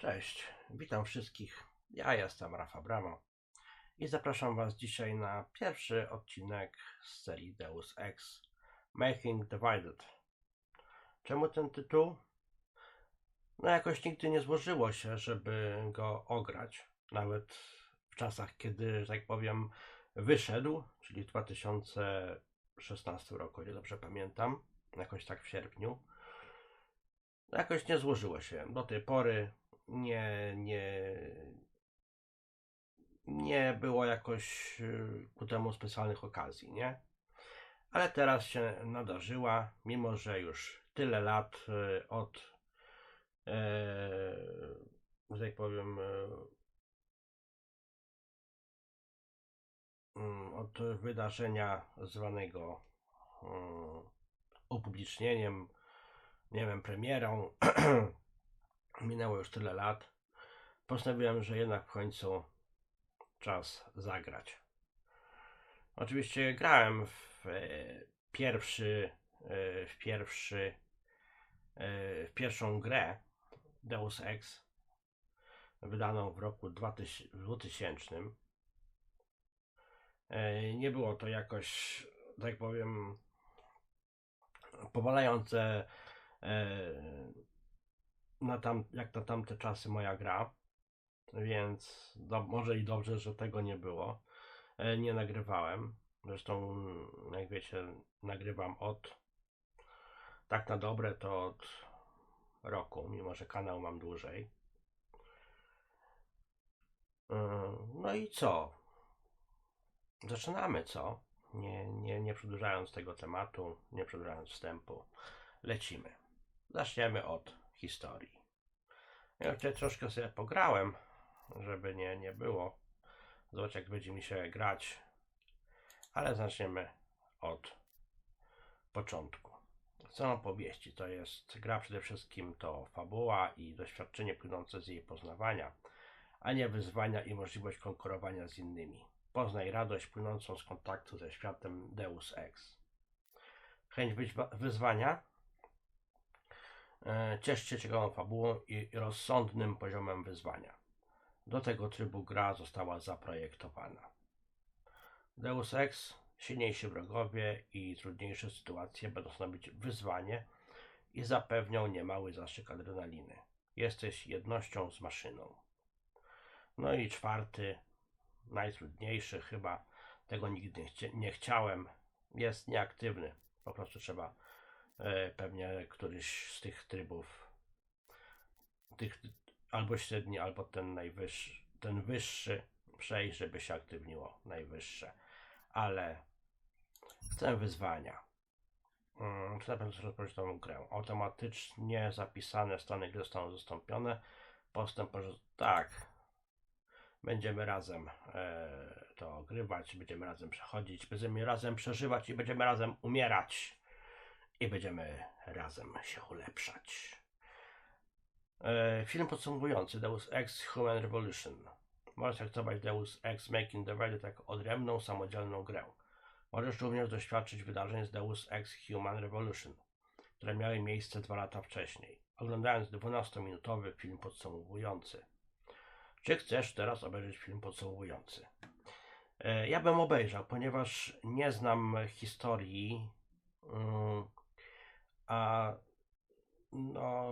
Cześć, witam wszystkich. Ja jestem Rafał i zapraszam Was dzisiaj na pierwszy odcinek z serii Deus Ex Makind Divided. Czemu ten tytuł? No jakoś nigdy nie złożyło się, żeby go ograć. Nawet w czasach, kiedy, że tak powiem, wyszedł, czyli w 2016 roku, nie dobrze pamiętam, jakoś tak w sierpniu. Jakoś nie złożyło się. Do tej pory nie było jakoś ku temu specjalnych okazji, nie? Ale teraz się nadarzyła, mimo że już tyle lat od, że tak powiem, od wydarzenia zwanego upublicznieniem, nie wiem, premierą, minęło już tyle lat. Postanowiłem, że jednak w końcu czas zagrać. Oczywiście grałem w pierwszą grę Deus Ex, wydaną w roku 2000. Nie było to jakoś, tak powiem, powalające jak na tamte czasy moja gra, więc może i dobrze, że tego nie było. Nie nagrywałem, zresztą jak wiecie, nagrywam tak na dobre to od roku, mimo że kanał mam dłużej. No i co? Zaczynamy, co? Nie przedłużając tego tematu, nie przedłużając wstępu, lecimy. Zaczniemy od historii. Ja tutaj troszkę sobie pograłem, żeby nie było. Zobacz, jak będzie mi się grać. Ale zaczniemy od początku. Co opowieści? To jest gra przede wszystkim to fabuła i doświadczenie płynące z jej poznawania, a nie wyzwania i możliwość konkurowania z innymi. Poznaj radość płynącą z kontaktu ze światem Deus Ex. Chęć wyzwania. Ciesz się ciekawą fabułą i rozsądnym poziomem wyzwania. Do tego trybu gra została zaprojektowana. Deus Ex, silniejsi wrogowie i trudniejsze sytuacje będą stanowić wyzwanie i zapewnią niemały zastrzyk adrenaliny. Jesteś jednością z maszyną. No i czwarty, najtrudniejszy chyba, tego nigdy nie chciałem, jest nieaktywny. Po prostu trzeba pewnie któryś z tych trybów, albo średni, albo ten wyższy przejść, żeby się aktywniło najwyższe. Ale chcę wyzwania. Chcę na pewno rozpocząć tą grę. Automatycznie zapisane strony gry zostaną zastąpione. Postęp, tak. Będziemy razem to ogrywać, będziemy razem przechodzić, będziemy razem przeżywać i będziemy razem umierać. I będziemy razem się ulepszać. Film podsumowujący Deus Ex Human Revolution. Możesz traktować Deus Ex Makind Divided jako odrębną, samodzielną grę. Możesz również doświadczyć wydarzeń z Deus Ex Human Revolution, które miały miejsce 2 lata wcześniej, oglądając 12-minutowy film podsumowujący. Czy chcesz teraz obejrzeć film podsumowujący? Ja bym obejrzał, ponieważ nie znam historii, a no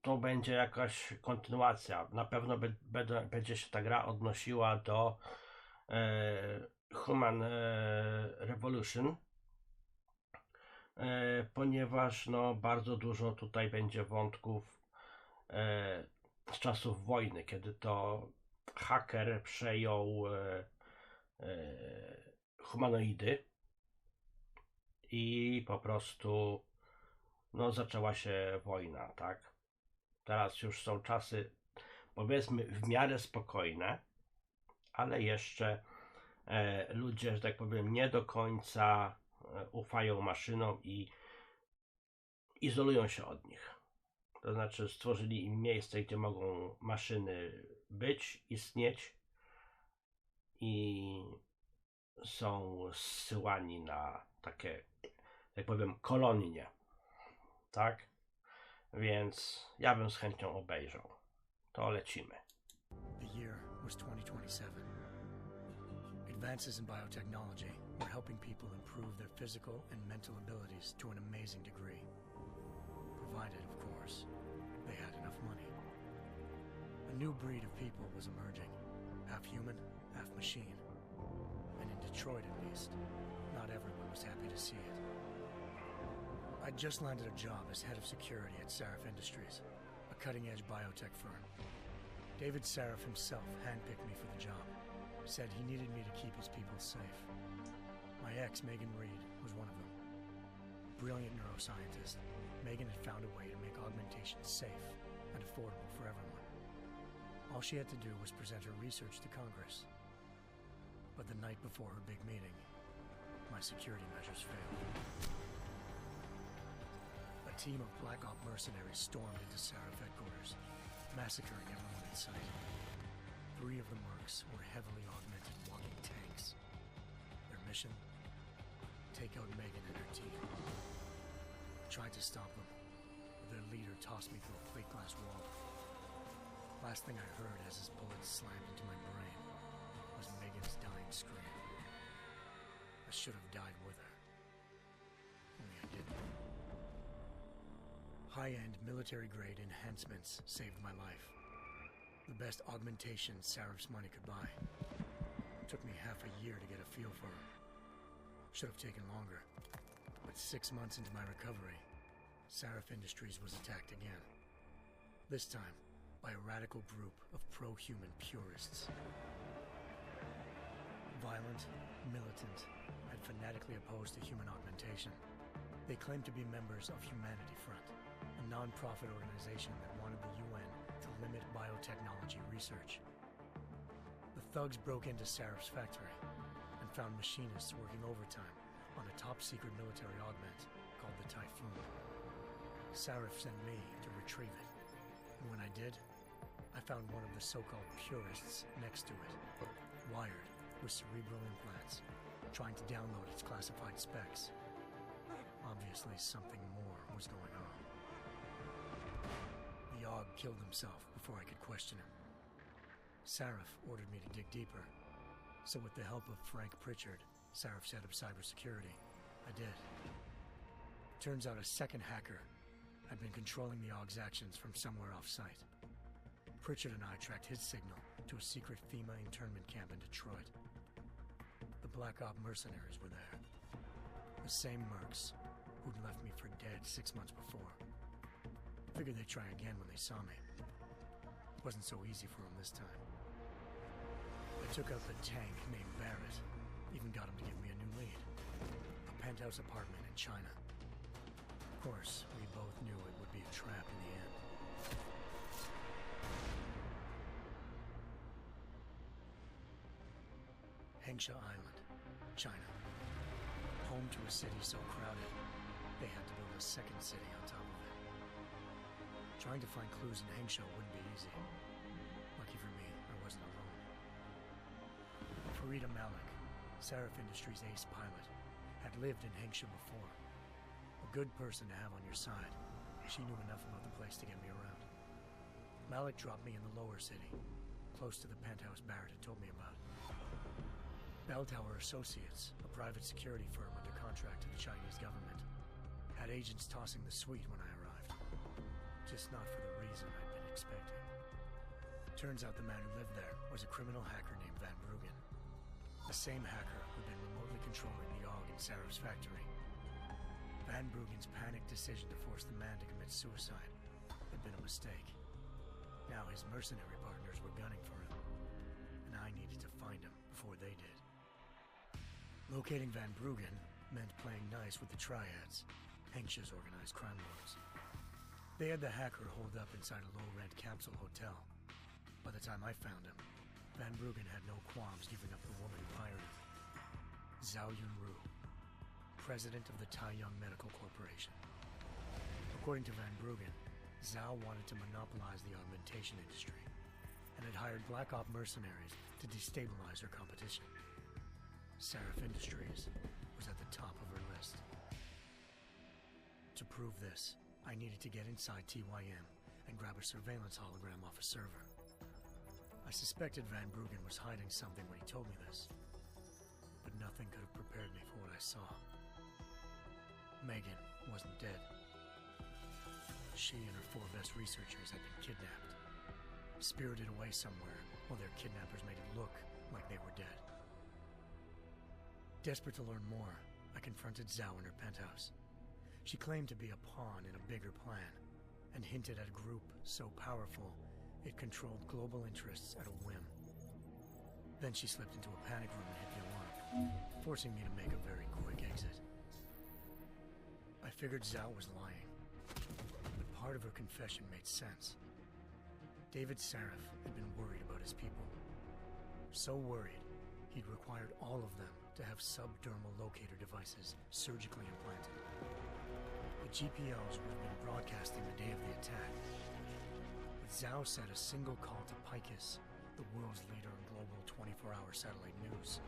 to będzie jakaś kontynuacja. Na pewno będzie się ta gra odnosiła do Human Revolution, ponieważ no bardzo dużo tutaj będzie wątków z czasów wojny, kiedy to haker przejął humanoidy i po prostu no zaczęła się wojna, tak? Teraz już są czasy, powiedzmy, w miarę spokojne, ale jeszcze ludzie, że tak powiem, nie do końca ufają maszynom i izolują się od nich. To znaczy stworzyli im miejsce, gdzie mogą maszyny być, istnieć i są zsyłani na takie, jak powiem, kolonie. Tak? Więc ja bym z chęcią obejrzał. to lecimy. The year was 2027. Advances in biotechnology were helping people improve their physical and mental abilities to an amazing degree. Provided, of course, they had enough money. A new breed of people was emerging, half human, half machine. And in Detroit, at least, not everyone was happy to see it. I'd just landed a job as head of security at Sarif Industries, a cutting-edge biotech firm. David Sarif himself handpicked me for the job, said he needed me to keep his people safe. My ex, Megan Reed, was one of them. Brilliant neuroscientist, Megan had found a way to make augmentation safe and affordable for everyone. All she had to do was present her research to Congress. But the night before her big meeting, my security measures failed. A team of Black Op mercenaries stormed into Sarif headquarters, massacring everyone in sight. 3 of the mercs were heavily augmented walking tanks. Their mission? Take out Megan and her team. I tried to stop them, but their leader tossed me through a plate glass wall. Last thing I heard as his bullets slammed into my brain was Megan's dying scream. I should have died with her. Only I didn't. High-end military-grade enhancements saved my life. The best augmentation Sarif's money could buy. Took me half a year to get a feel for her. Should have taken longer. But 6 months into my recovery, Sarif Industries was attacked again. This time, by a radical group of pro-human purists. Violent, militant, and fanatically opposed to human augmentation. They claimed to be members of Humanity Front, a non-profit organization that wanted the UN to limit biotechnology research. The thugs broke into Sarif's factory and found machinists working overtime on a top-secret military augment called the Typhoon. Sarif sent me to retrieve it, and when I did, I found one of the so-called purists next to it, wired with cerebral implants, trying to download its classified specs. Obviously, something more was going on. The Aug killed himself before I could question him. Sarif ordered me to dig deeper, so with the help of Frank Pritchard, Sarif's head of cybersecurity, I did. Turns out a second hacker had been controlling the Aug's actions from somewhere off-site. Pritchard and I tracked his signal to a secret FEMA internment camp in Detroit. The Black Op mercenaries were there. The same mercs who'd left me for dead 6 months before. Figured they'd try again when they saw me. Wasn't so easy for them this time. I took out the tank named Barrett, even got him to give me a new lead. A penthouse apartment in China. Of course, we both knew it would be a trap in the end. Hengsha Island, China. Home to a city so crowded, they had to build a second city on top of it. Trying to find clues in Hengsha wouldn't be easy. Lucky for me, I wasn't alone. Farida Malik, Sarif Industries' ace pilot, had lived in Hengsha before. A good person to have on your side. She knew enough about the place to get me around. Malik dropped me in the lower city, close to the penthouse Barrett had told me about. Bell Tower Associates, a private security firm under contract to the Chinese government, had agents tossing the suite when I arrived. Just not for the reason I'd been expecting. Turns out the man who lived there was a criminal hacker named Van Bruggen. The same hacker who'd been remotely controlling the AUG in Sarif's factory. Van Bruggen's panicked decision to force the man to commit suicide had been a mistake. Now his mercenary partners were gunning for him, and I needed to find him before they did. Locating Van Bruggen meant playing nice with the Triads, Hengsha's organized crime lords. They had the hacker holed up inside a low-rent capsule hotel. By the time I found him, Van Bruggen had no qualms giving up the woman who hired him. Zhao Yunru, president of the Taiyang Medical Corporation. According to Van Bruggen, Zhao wanted to monopolize the augmentation industry and had hired Black Op mercenaries to destabilize her competition. Sarif Industries was at the top of her list. To prove this, I needed to get inside TYM and grab a surveillance hologram off a server. I suspected Van Bruggen was hiding something when he told me this, but nothing could have prepared me for what I saw. Megan wasn't dead. She and her 4 best researchers had been kidnapped, spirited away somewhere while their kidnappers made it look like they were dead. Desperate to learn more, I confronted Zhao in her penthouse. She claimed to be a pawn in a bigger plan, and hinted at a group so powerful it controlled global interests at a whim. Then she slipped into a panic room and hit the alarm, forcing me to make a very quick exit. I figured Zhao was lying, but part of her confession made sense. David Sarif had been worried about his people. So worried, he'd required all of them to have subdermal locator devices surgically implanted. The GPLs would have been broadcasting the day of the attack. But Zhao said a single call to Picus, the world's leader in global 24-hour satellite news,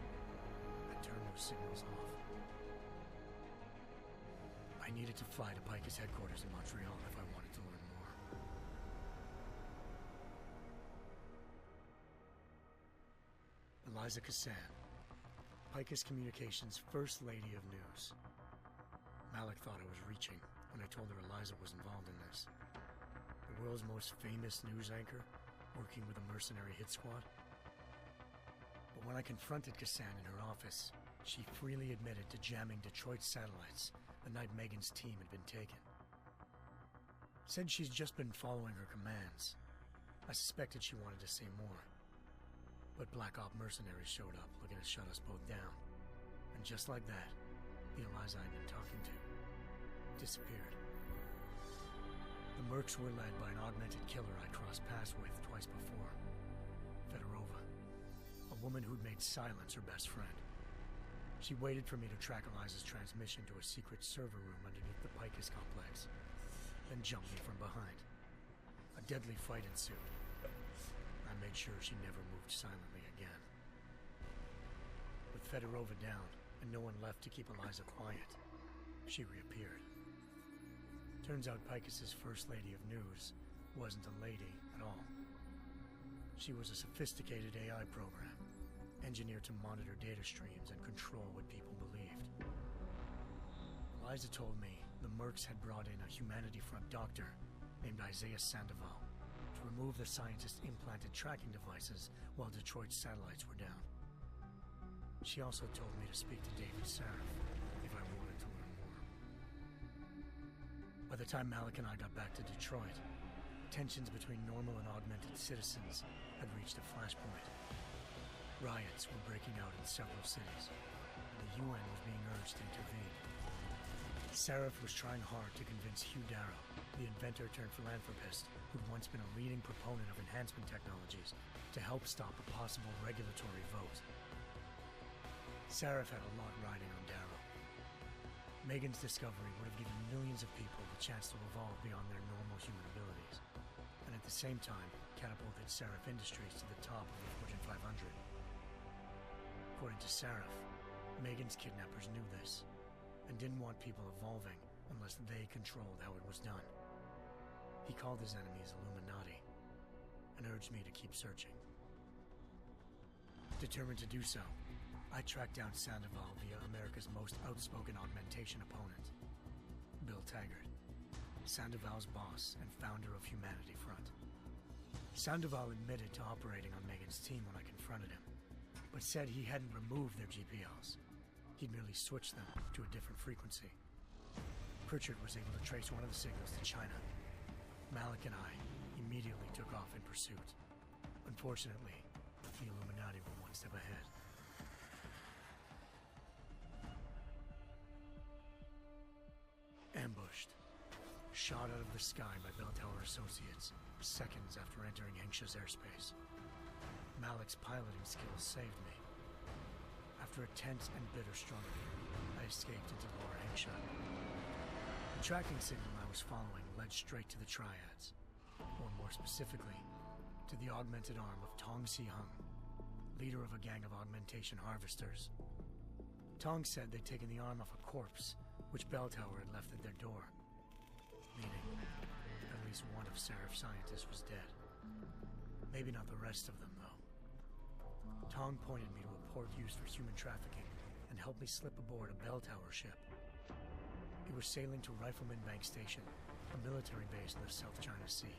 and turn those signals off. I needed to fly to Picus headquarters in Montreal if I wanted to learn more. Eliza Cassan, Picus Communications' First Lady of News. Malik thought I was reaching when I told her Eliza was involved in this. The world's most famous news anchor, working with a mercenary hit squad. But when I confronted Cassan in her office, she freely admitted to jamming Detroit's satellites the night Megan's team had been taken. Said she's just been following her commands. I suspected she wanted to say more. But Black Op mercenaries showed up looking to shut us both down. And just like that, the Eliza I'd been talking to disappeared. The Mercs were led by an augmented killer I'd crossed paths with twice before. Fedorova, a woman who'd made silence her best friend. She waited for me to track Eliza's transmission to a secret server room underneath the Picus complex, then jumped me from behind. A deadly fight ensued. I made sure she never moved silently again. With Fedorova down and no one left to keep Eliza quiet, she reappeared. Turns out Picus's First Lady of News wasn't a lady at all. She was a sophisticated AI program, engineered to monitor data streams and control what people believed. Eliza told me the Mercs had brought in a Humanity Front doctor named Isaiah Sandoval to remove the scientist's implanted tracking devices while Detroit's satellites were down. She also told me to speak to David Sarif if I wanted to learn more. By the time Malik and I got back to Detroit, tensions between normal and augmented citizens had reached a flashpoint. Riots were breaking out in several cities, and the UN was being urged to intervene. Sarif was trying hard to convince Hugh Darrow, the inventor turned philanthropist who'd once been a leading proponent of enhancement technologies, to help stop a possible regulatory vote. Sarif had a lot riding on Darrow. Megan's discovery would have given millions of people the chance to evolve beyond their normal human abilities, and at the same time catapulted Sarif Industries to the top of the Fortune 500. According to Sarif, Megan's kidnappers knew this, and didn't want people evolving unless they controlled how it was done. He called his enemies Illuminati, and urged me to keep searching. Determined to do so, I tracked down Sandoval via America's most outspoken augmentation opponent, Bill Taggart, Sandoval's boss and founder of Humanity Front. Sandoval admitted to operating on Megan's team when I confronted him, but said he hadn't removed their GPLs. He'd merely switched them to a different frequency. Pritchard was able to trace one of the signals to China. Malik and I immediately took off in pursuit. Unfortunately, the Illuminati were one step ahead. Ambushed. Shot out of the sky by Bell Tower Associates, seconds after entering Hengsha's airspace. Malik's piloting skills saved me. After a tense and bitter struggle, I escaped into Lower Hengsha. The tracking signal I was following led straight to the Triads, or more specifically, to the augmented arm of Tong Si-hung, leader of a gang of augmentation harvesters. Tong said they'd taken the arm off a corpse, which Bell Tower had left at their door, meaning at least one of Serif's scientists was dead. Maybe not the rest of them, though. Tong pointed me to a port used for human trafficking and helped me slip aboard a bell tower ship. It was sailing to Rifleman Bank Station, a military base in the South China Sea.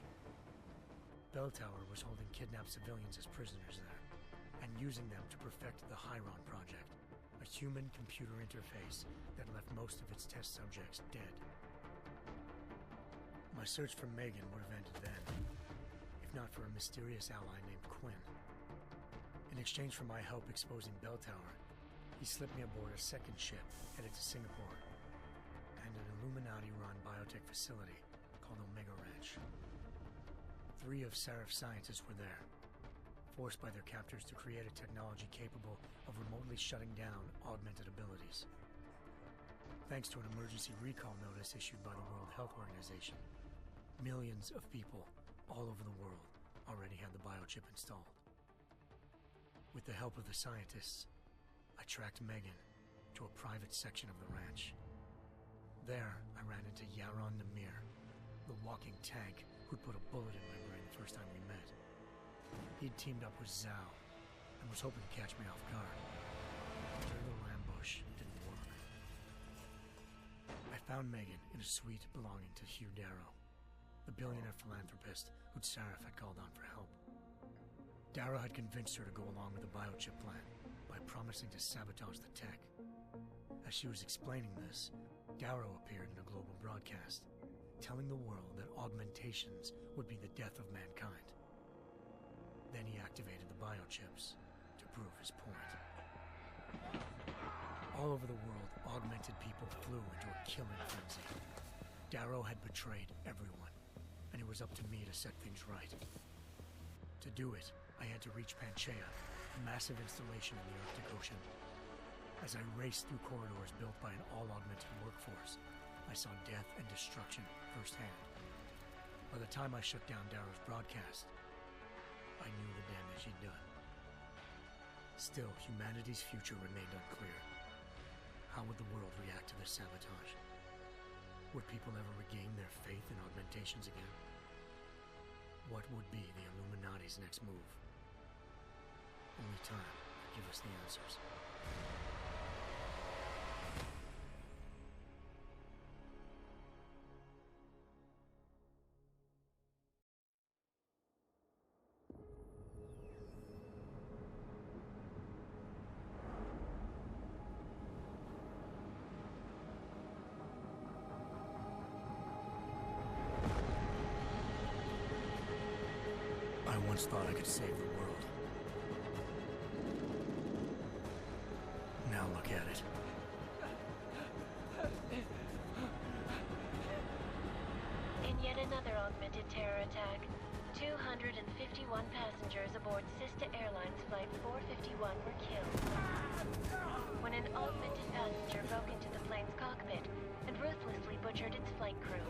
Bell Tower was holding kidnapped civilians as prisoners there, and using them to perfect the Chiron Project, a human-computer interface that left most of its test subjects dead. My search for Megan would have ended then, if not for a mysterious ally named Quinn. In exchange for my help exposing Bell Tower, he slipped me aboard a second ship headed to Singapore, and an Illuminati-run biotech facility called Omega Ranch. 3 of Serif's scientists were there, forced by their captors to create a technology capable of remotely shutting down augmented abilities. Thanks to an emergency recall notice issued by the World Health Organization, millions of people all over the world already had the biochip installed. With the help of the scientists, I tracked Megan to a private section of the ranch. There, I ran into Yaron Namir, the walking tank who'd put a bullet in my brain the first time we met. He'd teamed up with Zhao and was hoping to catch me off guard. Their little ambush didn't work. I found Megan in a suite belonging to Hugh Darrow, the billionaire philanthropist who'd Serif had called on for help. Darrow had convinced her to go along with the biochip plan by promising to sabotage the tech. As she was explaining this, Darrow appeared in a global broadcast, telling the world that augmentations would be the death of mankind. Then he activated the biochips to prove his point. All over the world, augmented people flew into a killing frenzy. Darrow had betrayed everyone, and it was up to me to set things right. To do it, I had to reach Panchaea, a massive installation in the Arctic Ocean. As I raced through corridors built by an all-augmented workforce, I saw death and destruction firsthand. By the time I shut down Darrow's broadcast, I knew the damage he'd done. Still, humanity's future remained unclear. How would the world react to this sabotage? Would people ever regain their faith in augmentations again? What would be the Illuminati's next move? Only time could give us the answers. I once thought I could save the world. Now look at it. In yet another augmented terror attack, 251 passengers aboard Sister Airlines Flight 451 were killed when an augmented passenger broke into the plane's cockpit and ruthlessly butchered its flight crew.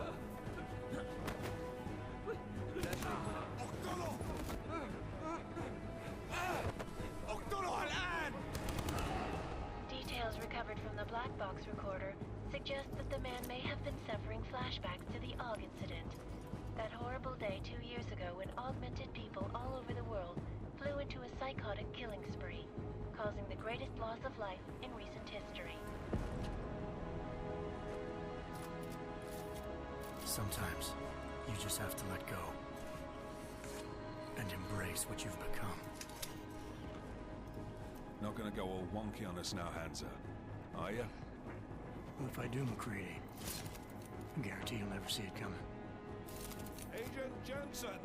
Details recovered from the black box recorder suggest that the man may have been suffering flashbacks to the AUG incident. That horrible day 2 years ago when augmented people all over the world flew into a psychotic killing spree, causing the greatest loss of life in recent history. Sometimes, you just have to let go. And embrace what you've become. Not gonna go all wonky on us now, Hansa, are ya? Well, if I do, McCready, I guarantee you'll never see it coming. Agent Jensen!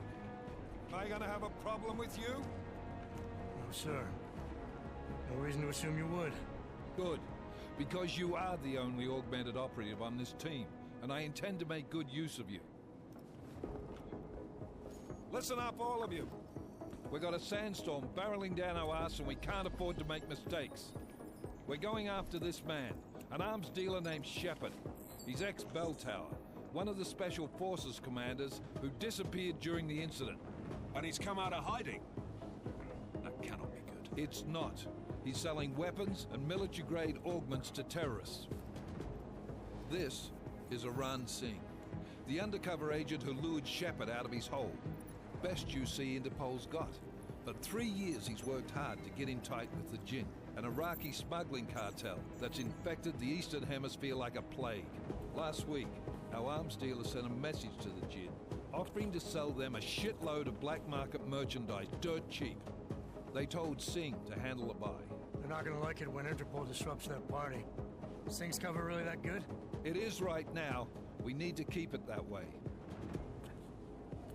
Am I gonna have a problem with you? No, sir. No reason to assume you would. Good, because you are the only augmented operative on this team, and I intend to make good use of you. Listen up, all of you. We got a sandstorm barreling down our ass and we can't afford to make mistakes. We're going after this man, an arms dealer named Shepard. He's ex-Bell Tower, one of the Special Forces commanders who disappeared during the incident. And he's come out of hiding. That cannot be good. It's not. He's selling weapons and military-grade augments to terrorists. This is Iran Singh. The undercover agent who lured Shepard out of his hole. Best you see Interpol's got. For 3 years he's worked hard to get him tight with the Jinn, an Iraqi smuggling cartel that's infected the Eastern Hemisphere like a plague. Last week, our arms dealer sent a message to the Jinn, offering to sell them a shitload of black market merchandise dirt cheap. They told Singh to handle the buy. They're not gonna like it when Interpol disrupts their party. Sing's cover really that good? It is right now. We need to keep it that way.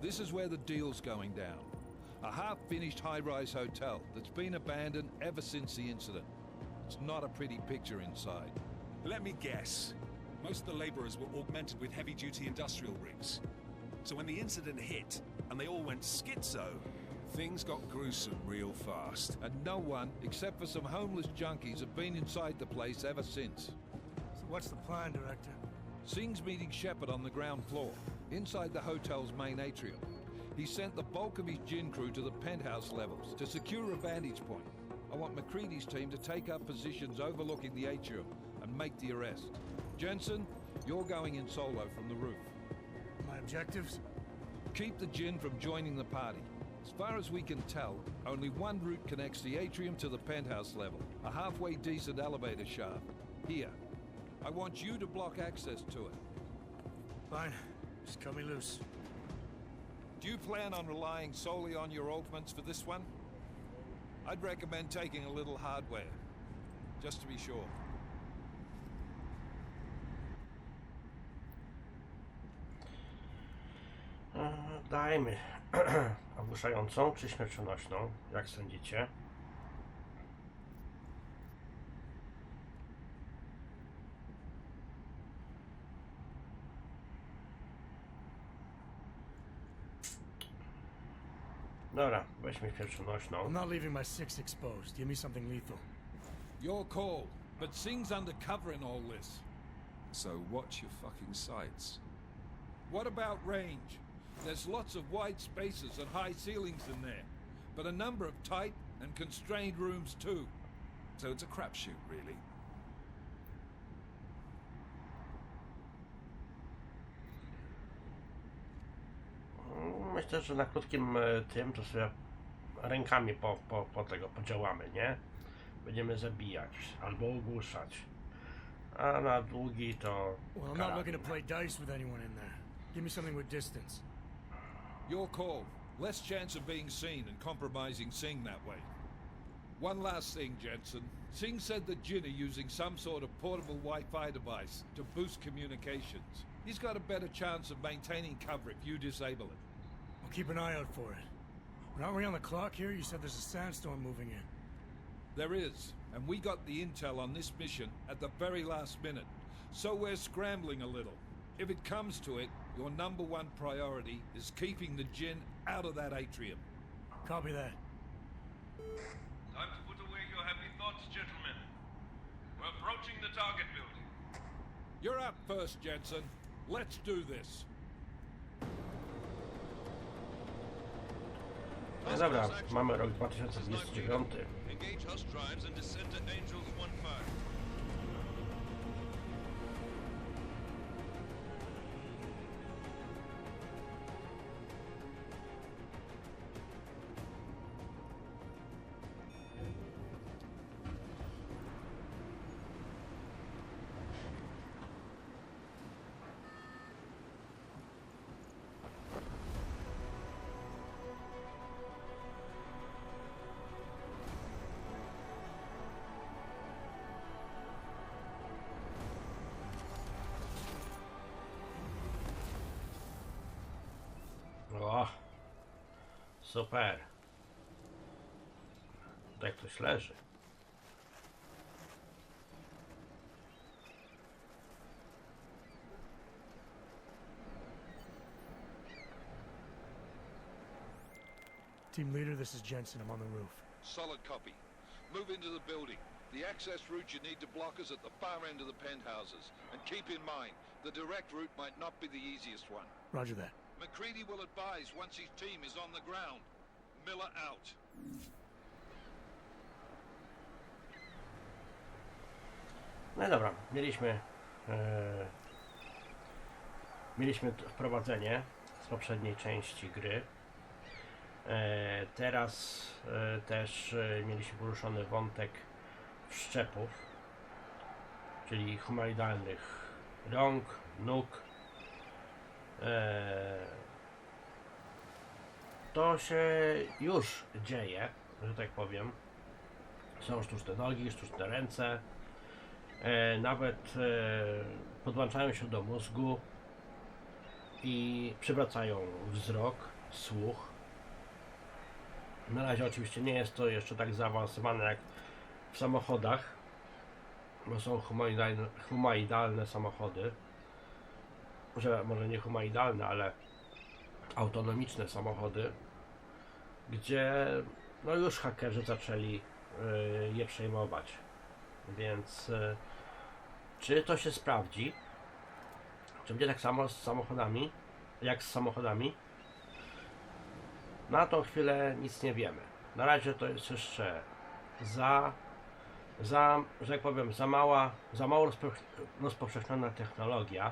This is where the deal's going down. A half-finished high-rise hotel that's been abandoned ever since the incident. It's not a pretty picture inside. Let me guess. Most of the laborers were augmented with heavy-duty industrial rigs. So when the incident hit, and they all went schizo, things got gruesome real fast. And no one, except for some homeless junkies, have been inside the place ever since. So what's the plan, Director? Singh's meeting Shepard on the ground floor, inside the hotel's main atrium. He sent the bulk of his Jinn crew to the penthouse levels to secure a vantage point. I want McCready's team to take up positions overlooking the atrium and make the arrest. Jensen, you're going in solo from the roof. My objectives? Keep the Jinn from joining the party. As far as we can tell, only one route connects the atrium to the penthouse level, a halfway decent elevator shaft. Here. I want you to block access to it. Fine. Just cut me loose. Do you plan on relying solely on your augments for this one? I'd recommend taking a little hardware, just to be sure. Dajmy ogłuszającą czy śmiercionośną, jak sądzicie? Dobra, weźmy śmiercionośną. I'm not leaving my six exposed. Give me something lethal. Your call, but Singh's undercover in all this. So watch your fucking sights. What about range? There's lots of wide spaces and high ceilings in there, but a number of tight and constrained rooms too. So it's a crapshoot, really. Myślę, że na krótkim tym to sobie rękami podziałamy, nie? Będziemy zabijać albo ogłuszać. A na długi to... Well, I'm not looking to play dice with anyone in there. Give me something with distance. Your call. Less chance of being seen and compromising Singh that way. One last thing, Jensen. Singh said the Jinn are using some sort of portable Wi-Fi device to boost communications. He's got a better chance of maintaining cover if you disable it. I'll keep an eye out for it. But aren't we on the clock here? You said there's a sandstorm moving in. There is, and we got the intel on this mission at the very last minute, so we're scrambling a little. If it comes to it, your number one priority is keeping the Jinn out of that atrium. Copy that. Time to put away your happy thoughts, gentlemen. We're approaching the target building. You're up first, Jensen. Let's do this. No dobra, mamy rok 2029. Engage host drives and descend to Angels 1-5. O, super. Tutaj ktoś leży. Team leader, this is Jensen. I'm on the roof. Solid copy. Move into the building. The access route you need to block is at the far end of the penthouses. And keep in mind, the direct route might not be the easiest one. Roger that. McCready will advise once his team is on the ground. Miller out. No dobra, mieliśmy wprowadzenie z poprzedniej części gry. Teraz też mieliśmy poruszony wątek wszczepów, czyli humanoidalnych rąk, nóg. To się już dzieje, że tak powiem. Są sztuczne nogi, sztuczne ręce, nawet podłączają się do mózgu i przywracają wzrok, słuch. Na razie oczywiście nie jest to jeszcze tak zaawansowane jak w samochodach, bo są humanoidalne samochody, może nie humanoidalne, ale autonomiczne samochody, gdzie no już hakerzy zaczęli je przejmować, więc czy to się sprawdzi, czy będzie tak samo z samochodami, jak z samochodami? Na tą chwilę nic nie wiemy. Na razie to jest jeszcze że jak powiem, za mało rozpowszechniona technologia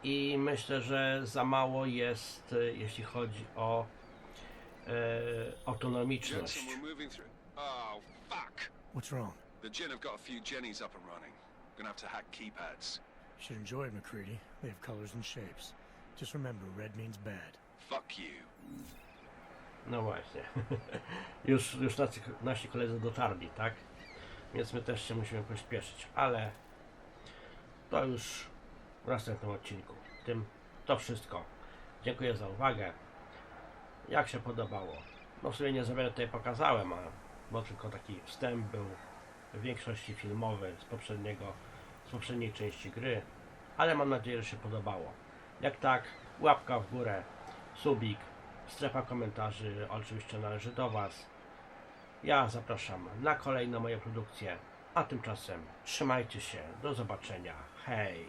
i myślę, że za mało jest, jeśli chodzi o autonomiczność. Jensen, we're moving through. Oh, fuck! What's wrong? The Gen have got a few Jennies up and running. Gonna have to hack keypads. You should enjoy it, McCready. They have colors and shapes. Just remember, red means bad. Fuck you. No właśnie. już nasi koledzy dotarli, tak? Więc my też się musimy pośpieszyć, ale to już w następnym odcinku. W tym to wszystko. Dziękuję za uwagę. Jak się podobało? No w sumie nie za wiele tutaj pokazałem, bo tylko taki wstęp był w większości filmowy z poprzedniej części gry, ale mam nadzieję, że się podobało. Jak tak, łapka w górę, subik, strefa komentarzy oczywiście należy do Was. Ja zapraszam na kolejne moje produkcje, a tymczasem trzymajcie się, do zobaczenia, hej!